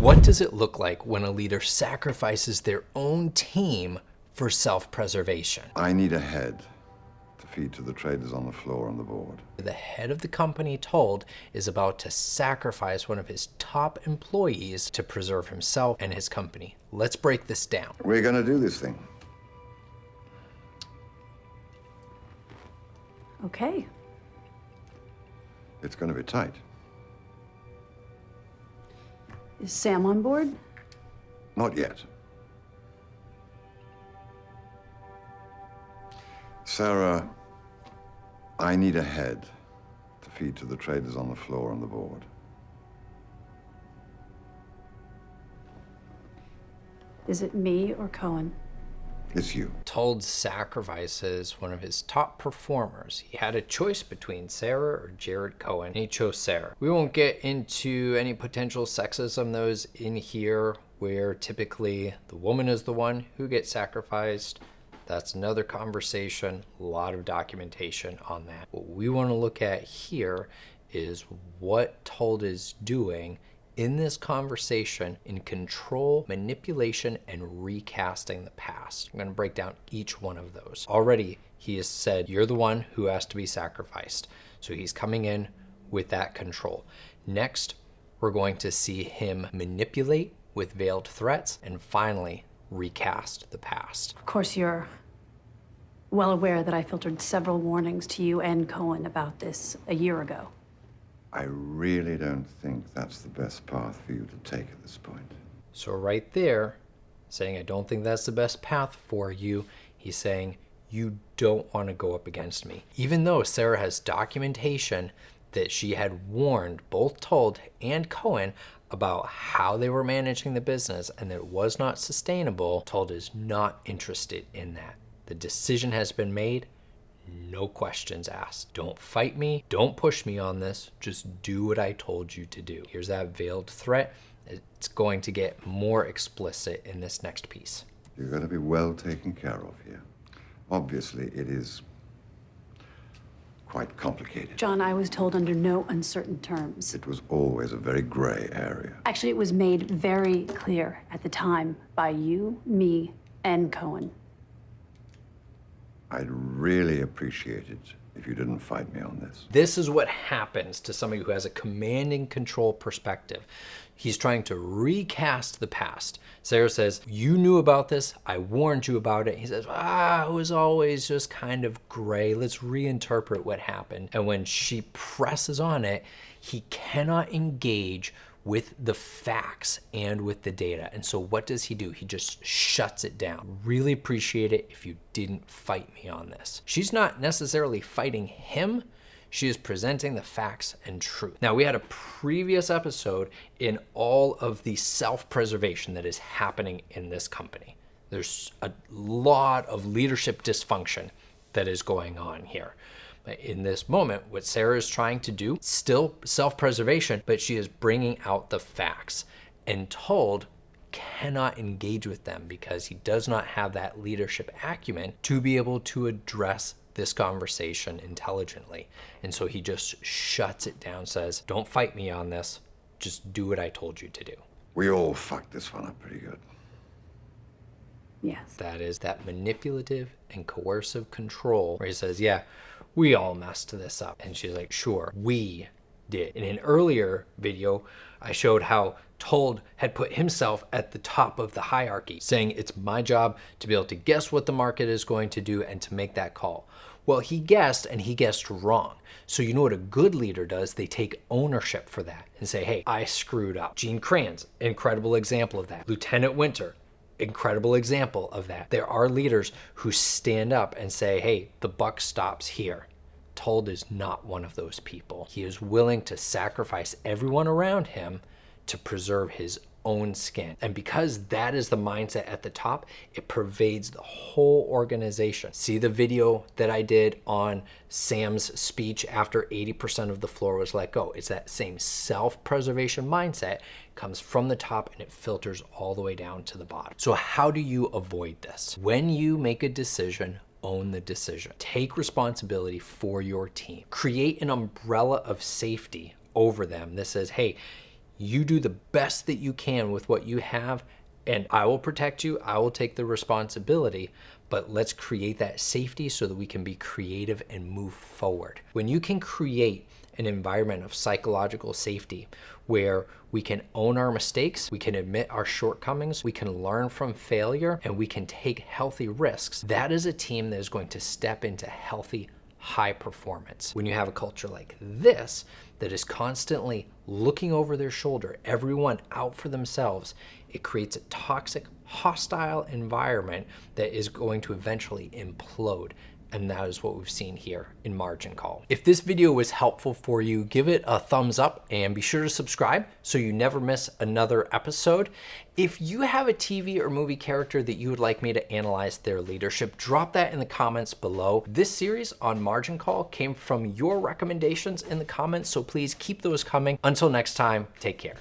What does it look like when a leader sacrifices their own team for self-preservation? I need a head to feed to the traders on the floor on the board. The head of the company told is about to sacrifice one of his top employees to preserve himself and his company. Let's break this down. We're going to do this thing. Okay. It's going to be tight. Is Sam on board? Not yet. Sarah, I need a head to feed to the traders on the floor on the board. Is it me or Cohen? It's you. Told sacrifices one of his top performers. He had a choice between Sarah or Jared Cohen, and he chose Sarah. We won't get into any potential sexism those in here, where typically the woman is the one who gets sacrificed. That's another conversation, a lot of documentation on that. What we want to look at here is what Told is doing in this conversation in control, manipulation, and recasting the past. I'm going to break down each one of those. Already, he has said, you're the one who has to be sacrificed. So he's coming in with that control. Next, we're going to see him manipulate with veiled threats, and finally, recast the past. Of course, you're well aware that I filtered several warnings to you and Cohen about this a year ago. I really don't think that's the best path for you to take at this point. So right there, saying I don't think that's the best path for you, he's saying you don't want to go up against me. Even though Sarah has documentation that she had warned both Told and Cohen about how they were managing the business and that it was not sustainable, Told is not interested in that. The decision has been made. No questions asked. Don't fight me. Don't push me on this. Just do what I told you to do. Here's that veiled threat. It's going to get more explicit in this next piece. You're going to be well taken care of here. Obviously, it is quite complicated. John, I was told under no uncertain terms. It was always a very gray area. Actually, it was made very clear at the time by you, me, and Cohen. I'd really appreciate it if you didn't fight me on this. This is what happens to somebody who has a command and control perspective. He's trying to recast the past. Sarah says, you knew about this. I warned you about it. He says, it was always just kind of gray. Let's reinterpret what happened. And when she presses on it, he cannot engage with the facts and with the data. And so what does he do? He just shuts it down. Really appreciate it if you didn't fight me on this. She's not necessarily fighting him. She is presenting the facts and truth. Now, we had a previous episode in all of the self-preservation that is happening in this company. There's a lot of leadership dysfunction that is going on here. In this moment, what Sarah is trying to do, still self-preservation, but she is bringing out the facts. And Told cannot engage with them because he does not have that leadership acumen to be able to address this conversation intelligently. And so he just shuts it down, says, don't fight me on this. Just do what I told you to do. We all fucked this one up pretty good. Yes. That is that manipulative and coercive control where he says, yeah, we all messed this up. And she's like, sure, we did. In an earlier video, I showed how Told had put himself at the top of the hierarchy, saying it's my job to be able to guess what the market is going to do and to make that call. Well, he guessed and he guessed wrong. So you know what a good leader does? They take ownership for that and say, hey, I screwed up. Gene Kranz, incredible example of that. Lieutenant Winter, incredible example of that. There are leaders who stand up and say, hey, the buck stops here. Told is not one of those people. He is willing to sacrifice everyone around him to preserve his own skin. And because that is the mindset at the top, it pervades the whole organization. See the video that I did on Sam's speech after 80% of the floor was let go. It's that same self-preservation mindset, comes from the top and it filters all the way down to the bottom. So how do you avoid this? When you make a decision, own the decision. Take responsibility for your team. Create an umbrella of safety over them that says, hey, You do the best that you can with what you have, and I will protect you. I will take the responsibility, but let's create that safety so that we can be creative and move forward. When you can create an environment of psychological safety where we can own our mistakes, we can admit our shortcomings, we can learn from failure, and we can take healthy risks, that is a team that is going to step into healthy, high performance. When you have a culture like this that is constantly looking over their shoulder, everyone out for themselves, it creates a toxic, hostile environment that is going to eventually implode. And that is what we've seen here in Margin Call. If this video was helpful for you, give it a thumbs up and be sure to subscribe so you never miss another episode. If you have a TV or movie character that you would like me to analyze their leadership, drop that in the comments below. This series on Margin Call came from your recommendations in the comments, so please keep those coming. Until next time, take care.